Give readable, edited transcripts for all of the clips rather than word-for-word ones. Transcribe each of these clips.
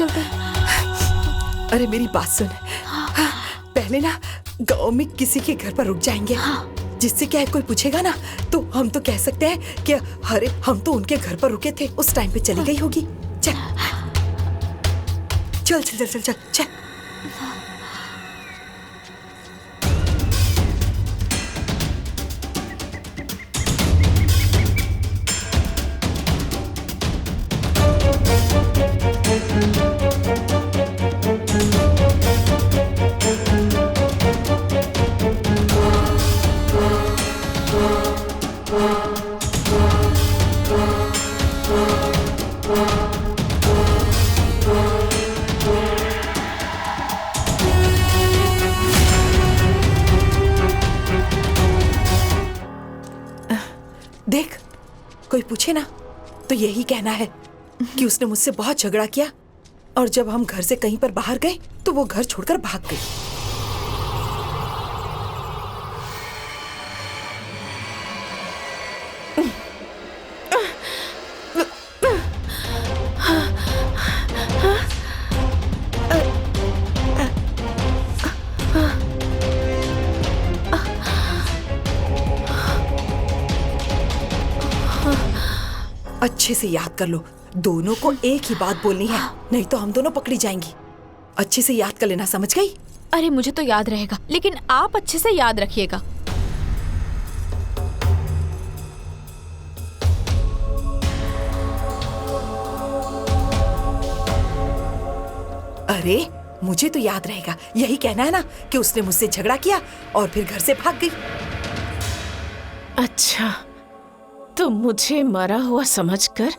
चलते हैं। अरे मेरी बात सुन, पहले ना गांव में किसी के घर पर रुक जाएंगे। जिससे क्या है, कोई पूछेगा ना तो हम तो कह सकते हैं कि अरे हम तो उनके घर पर रुके थे, उस टाइम पे चली गई होगी। चल चल चल चल चल चल। देख, कोई पूछे ना तो यही कहना है कि उसने मुझसे बहुत झगड़ा किया और जब हम घर से कहीं पर बाहर गए तो वो घर छोड़कर भाग गई। अच्छे से याद कर लो, दोनों को एक ही बात बोलनी है, नहीं तो हम दोनों पकड़ी जाएंगी। अच्छे से याद कर लेना, समझ गई? अरे मुझे तो याद रहेगा, लेकिन आप अच्छे से याद रखिएगा। अरे मुझे तो याद रहेगा, यही कहना है ना कि उसने मुझसे झगड़ा किया और फिर घर से भाग गई। अच्छा, तो मुझे मरा हुआ समझकर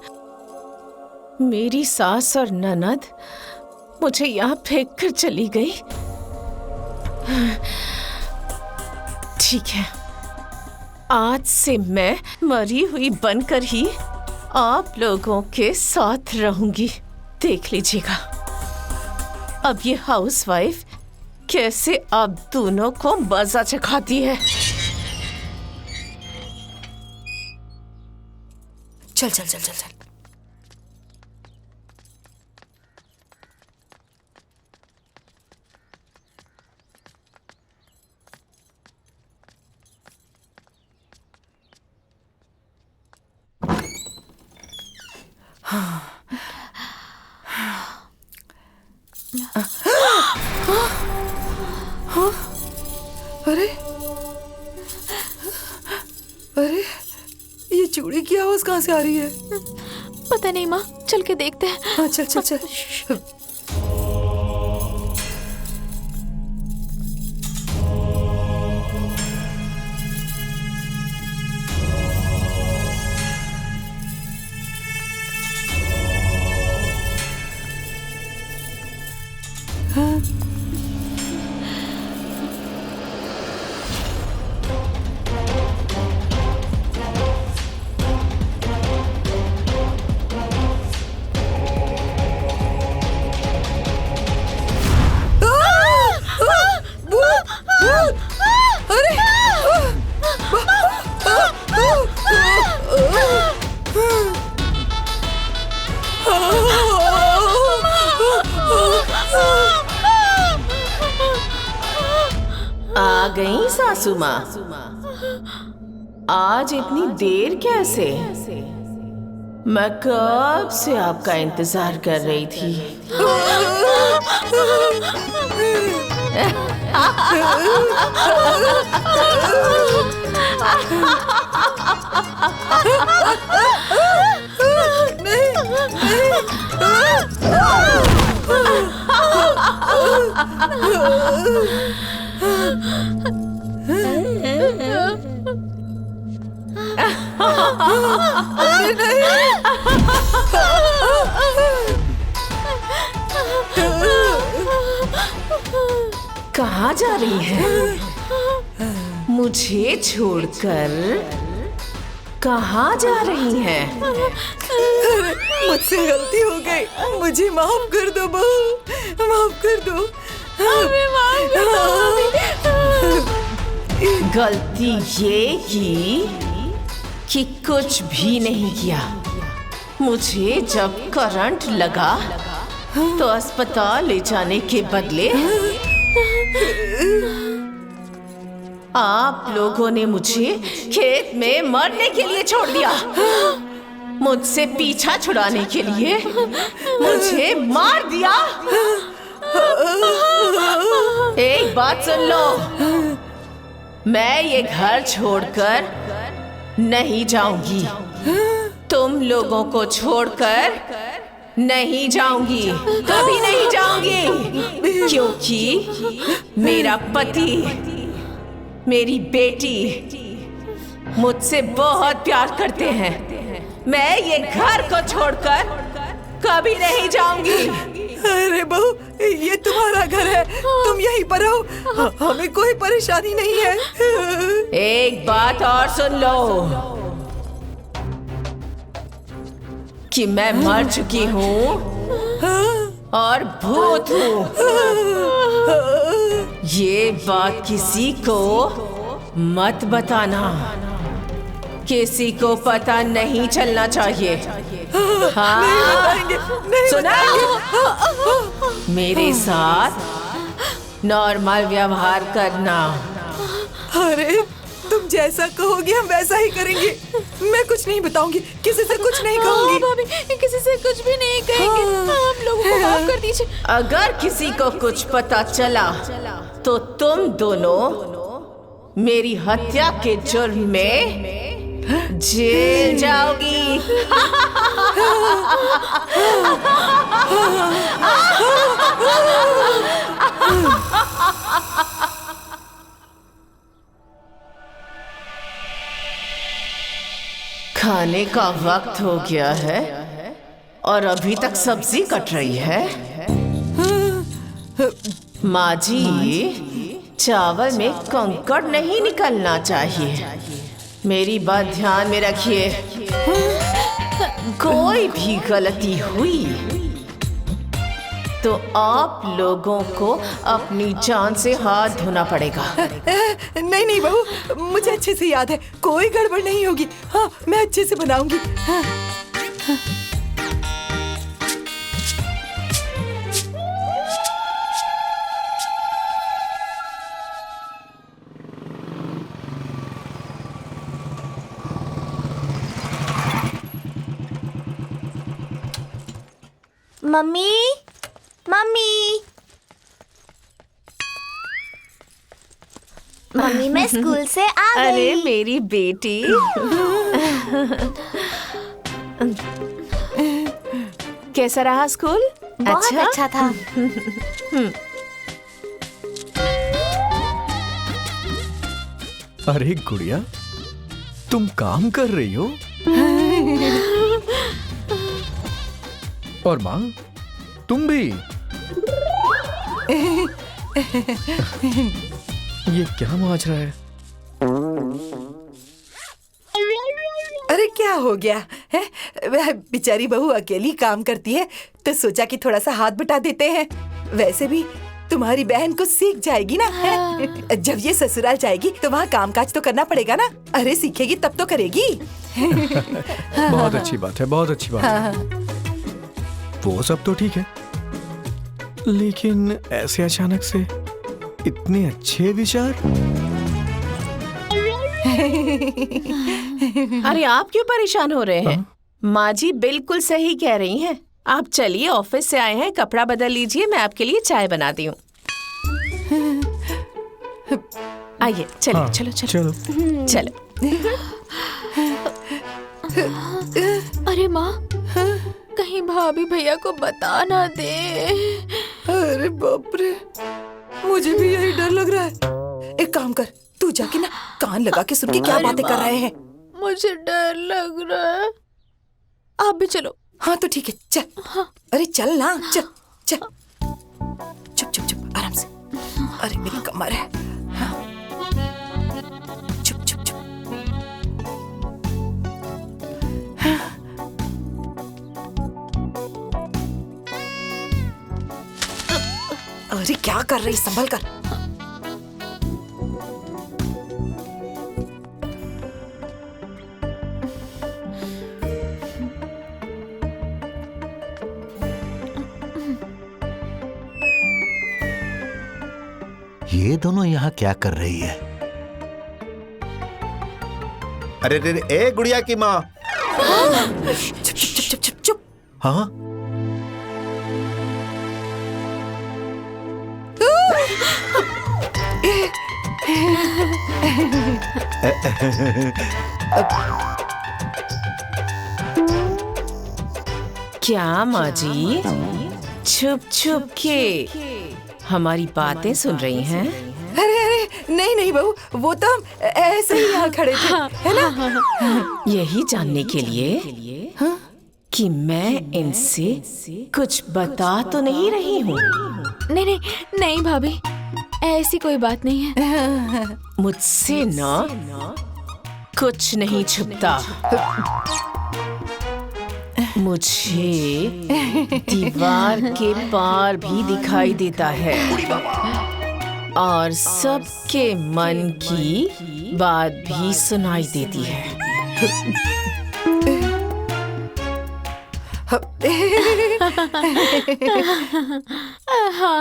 मेरी सास और ननद मुझे यहाँ फेंक कर चली गई। ठीक है, आज से मैं मरी हुई बनकर ही आप लोगों के साथ रहूंगी। देख लीजिएगा अब ये हाउसवाइफ कैसे आप दोनों को मजा चखाती है। चल चल चल चल चल। अरे अरे, ये चूड़ी की आवाज कहाँ से आ रही है? पता नहीं माँ, चल के देखते हैं। हाँ चल चल चल। आ गई सासू माँ। आज इतनी देर कैसे? मैं कब से आपका इंतजार कर रही थी। कहाँ जा रही है? मुझे छोड़कर कहाँ जा रही हैं? मुझसे गलती हो गई, मुझे माफ कर दो बहू, माफ कर दो। गलती ये की कि कुछ भी नहीं किया। मुझे जब करंट लगा तो अस्पताल ले जाने के बदले आप लोगों ने मुझे खेत में मरने के लिए छोड़ दिया। मुझसे पीछा छुड़ाने के लिए मुझे मार दिया। एक बात सुन लो, मैं ये घर छोड़कर नहीं जाऊंगी। तुम लोगों को छोड़कर नहीं जाऊंगी, कभी नहीं जाऊंगी, क्योंकि मेरा पति, मेरी बेटी मुझसे बहुत प्यार करते हैं। मैं ये घर को छोड़कर कभी नहीं जाऊंगी। अरे बहू, ये तुम्हारा घर है, तुम यहीं पर रहो, हमें कोई परेशानी नहीं है। एक बात और सुन लो कि मैं मर चुकी हूँ और भूत हूँ। ये बात किसी को मत बताना, किसी को पता नहीं चलना चाहिए। हाँ, सुना? मेरे साथ नॉर्मल व्यवहार करना। अरे तुम जैसा कहोगी हम वैसा ही करेंगे। मैं कुछ नहीं बताऊंगी, किसी से कुछ नहीं कहूंगी। भाभी, किसी से कुछ भी नहीं कहेंगे। आप लोगों को माफ कर दीजिए। अगर किसी को कुछ पता चला तो तुम दोनों मेरी हत्या के जुर्म में जेल जाओगी। खाने का वक्त हो गया है और अभी तक सब्जी कट रही है। माँ जी, चावल में कंकड़ नहीं निकलना चाहिए, मेरी बात ध्यान में रखिए। कोई भी गलती हुई तो आप लोगों को अपनी जान से हाथ धोना पड़ेगा। नहीं नहीं बहू, मुझे अच्छे से याद है, कोई गड़बड़ नहीं होगी। हाँ, मैं अच्छे से बनाऊंगी। हाँ। मम्मी, मम्मी, मम्मी, मैं स्कूल से आ गई। अरे मेरी बेटी, कैसा रहा स्कूल? बहुत अच्छा था। अरे गुड़िया, तुम काम कर रही हो? और माँ, तुम भी? ये क्या माजरा है? अरे क्या हो गया है? वह बेचारी बहू अकेली काम करती है तो सोचा कि थोड़ा सा हाथ बटा देते हैं। वैसे भी तुम्हारी बहन कुछ सीख जाएगी ना। जब ये ससुराल जाएगी तो वहाँ कामकाज तो करना पड़ेगा ना। अरे सीखेगी तब तो करेगी। बहुत अच्छी बात है, बहुत अच्छी बात है। वो सब तो ठीक है, लेकिन ऐसे अचानक से इतने अच्छे विचार? अरे आप क्यों परेशान हो रहे हैं? माँ जी बिल्कुल सही कह रही हैं। आप चलिए, ऑफिस से आए हैं, कपड़ा बदल लीजिए, मैं आपके लिए चाय बनाती हूँ। आइए, चलिए। हाँ, चलो चलो चलो। चलो। अरे माँ, कहीं भाभी भैया को बता ना दे। अरे बाप रे, मुझे भी यही डर लग रहा है। एक काम कर, तू जाके ना कान लगा के सुन के क्या बातें कर रहे हैं। मुझे डर लग रहा है। आप भी चलो। हाँ तो ठीक है, चल। हाँ। अरे चल ना, चल चल। चुप चुप चुप, आराम से। अरे मेरी कमर है। हाँ। चुप चुप चुप। हाँ। अरे क्या कर रही, संभल कर। ये दोनों यहाँ क्या कर रही है? अरे रे, ए गुड़िया की माँ। चुप चुप चुप चुप चुप चुप। हाँ, क्या माँ जी छुप छुप के हमारी बातें सुन रही हैं? अरे अरे नहीं नहीं बहू, वो तो हम ऐसे ही यहाँ खड़े थे, है ना? यही जानने के लिए कि मैं इनसे कुछ बता तो नहीं रही हूँ। नहीं नहीं नहीं भाभी, ऐसी कोई बात नहीं है। मुझसे ना कुछ नहीं छुपता। मुझे दीवार के पार भी दिखाई देता है और सबके मन की बात भी सुनाई देती है।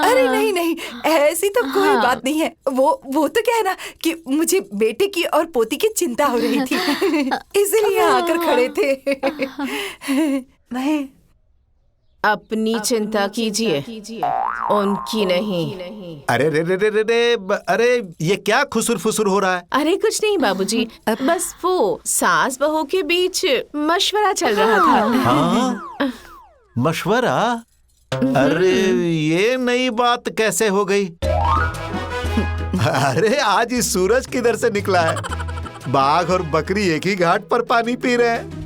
अरे नहीं नहीं, ऐसी तो कोई बात नहीं है। वो तो क्या है ना कि मुझे बेटे की और पोती की चिंता हो रही थी, इसलिए आकर खड़े थे। नहीं, अपनी चिंता कीजिए, उनकी नहीं। अरे रे रे रे रे रे, अरे ये क्या खुसुर फुसुर हो रहा है? अरे कुछ नहीं बाबूजी, बस वो सास बहू के बीच मशवरा चल रहा था। हाँ, मशवरा? अरे ये नई बात कैसे हो गई? अरे आज इस सूरज किधर से निकला है? बाघ और बकरी एक ही घाट पर पानी पी रहे हैं।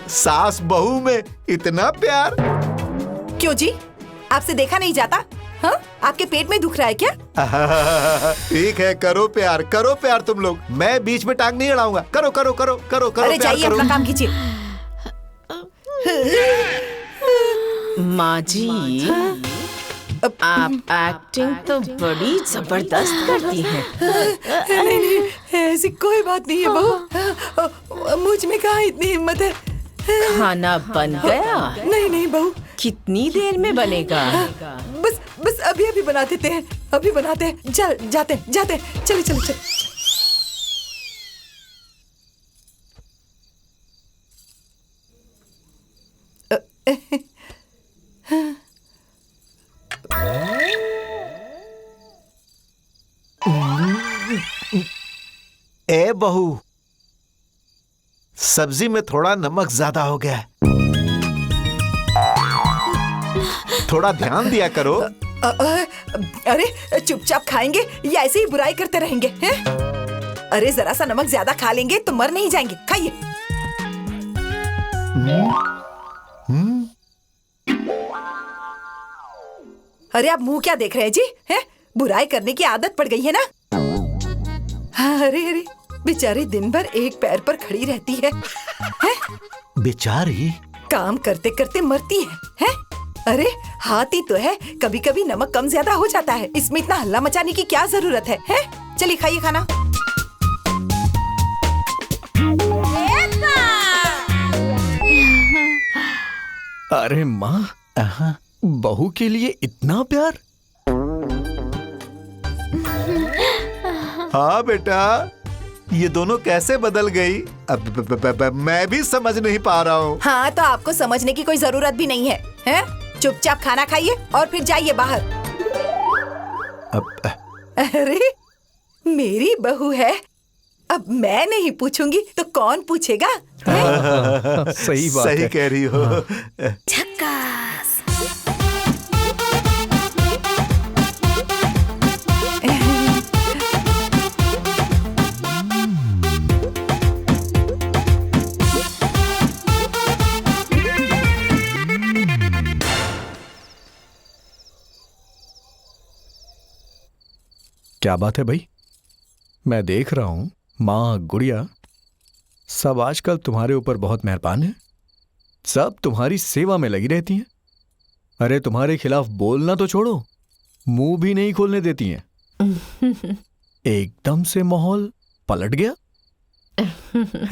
सास बहू में इतना प्यार? क्यों जी, आपसे देखा नहीं जाता? हाँ, आपके पेट में दुख रहा है क्या? ठीक है, करो प्यार तुम लोग। मैं बीच में टांग नहीं अड़ाऊंगा। करो करो करो करो करो। अरे जाइए, अपना काम कीजिए। माँ जी, आप एक्टिंग तो बड़ी जबरदस्त करती हैं। नहीं नहीं, ऐसी कोई बात नहीं है बहू, मुझ में कहाँ इतनी हिम्मत है। खाना बन गया? नहीं नहीं बहू, कितनी देर में बनेगा? बस अभी बना देते हैं, अभी बनाते हैं। जाते चले चले। ए बहू, सब्जी में थोड़ा नमक ज्यादा हो गया है, थोड़ा ध्यान दिया करो। अरे चुपचाप खाएंगे या ऐसे ही बुराई करते रहेंगे हैं? अरे जरा सा नमक ज्यादा खा लेंगे तो मर नहीं जाएंगे, खाइए। अरे आप मुंह क्या देख रहे हैं जी? हैं? बुराई करने की आदत पड़ गई है ना? अरे बेचारी दिन भर एक पैर पर खड़ी रहती है, हैं? बेचारी काम करते करते मरती है? अरे हाथी तो है, कभी कभी नमक कम ज्यादा हो जाता है, इसमें इतना हल्ला मचाने की क्या जरूरत है? चलिए खाइए खाना। अरे माँ, बहू के लिए इतना प्यार? हाँ बेटा, ये दोनों कैसे बदल गई? अब मैं भी समझ नहीं पा रहा हूँ। हाँ, तो आपको समझने की कोई जरूरत भी नहीं है, हैं? चुपचाप खाना खाइए और फिर जाइए बाहर। अरे मेरी बहू है, अब मैं नहीं पूछूंगी तो कौन पूछेगा? सही बात सही है। कह रही हो। झक्कास। क्या बात है भाई, मैं देख रहा हूं माँ गुड़िया सब आजकल तुम्हारे ऊपर बहुत मेहरबान है, सब तुम्हारी सेवा में लगी रहती हैं। अरे तुम्हारे खिलाफ बोलना तो छोड़ो, मुंह भी नहीं खोलने देती हैं। एकदम से माहौल पलट गया।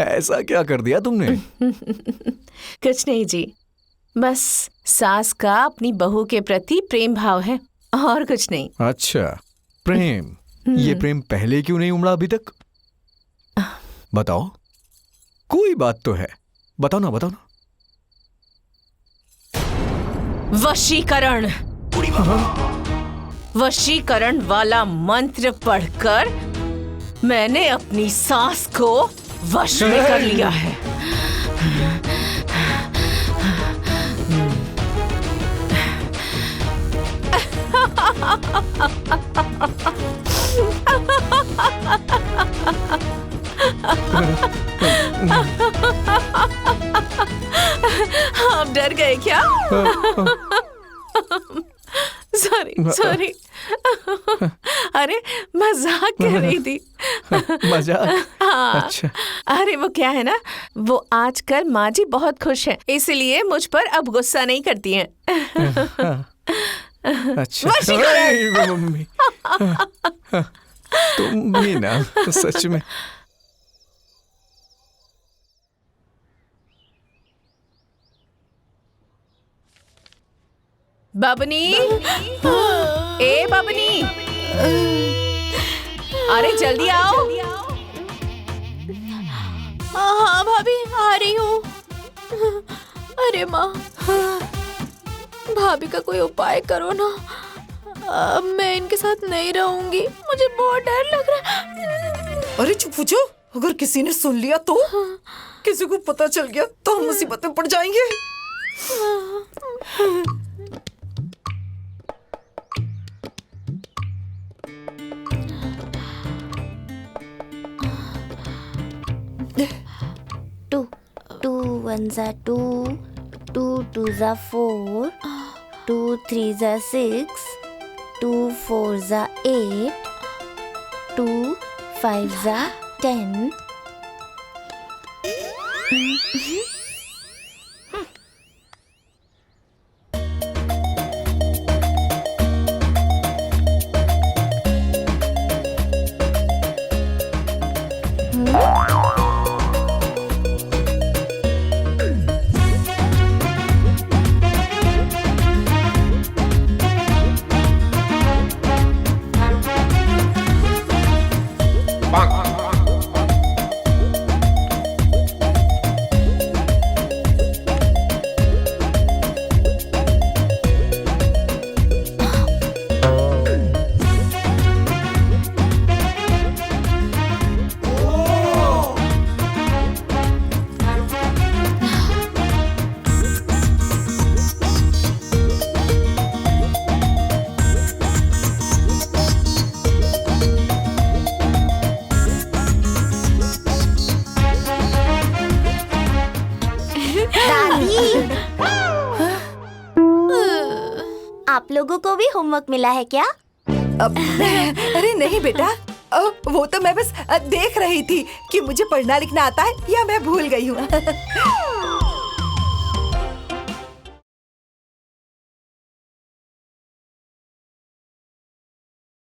ऐसा क्या कर दिया तुमने? कुछ नहीं जी, बस सास का अपनी बहू के प्रति प्रेम भाव है और कुछ नहीं। अच्छा, प्रेम, ये प्रेम पहले क्यों नहीं उमड़ा अभी तक? बताओ, कोई बात तो है, बताओ ना, बताओ ना। वशीकरण। वशीकरण वाला मंत्र पढ़कर मैंने अपनी सास को वश में कर लिया है। आप डर गए क्या? सॉरी। अरे मजाक कर रही थी। मजाक? हाँ। अच्छा। अरे वो क्या है ना, वो आजकल माँ जी बहुत खुश हैं, इसलिए मुझ पर अब गुस्सा नहीं करती हैं। अच्छा। अरे, मम्मी, तुम भी ना सच में। बबनी, ए बबनी, अरे जल्दी आओ। हाँ भाभी, आ रही हूँ। अरे माँ, भाभी का कोई उपाय करो ना। अब मैं इनके साथ नहीं रहूंगी, मुझे बहुत डर लग रहा है। अरे चुप हो जाओ, अगर किसी ने सुन लिया तो? किसी को पता चल गया तो हम मुसीबत में पड़ जाएंगे। Two ones are two, two twos are four, two threes are six, two fours are eight, two fives are 10. आप लोगों को भी होमवर्क मिला है क्या? अरे नहीं बेटा, वो तो मैं बस देख रही थी कि मुझे पढ़ना लिखना आता है या मैं भूल गई हूँ।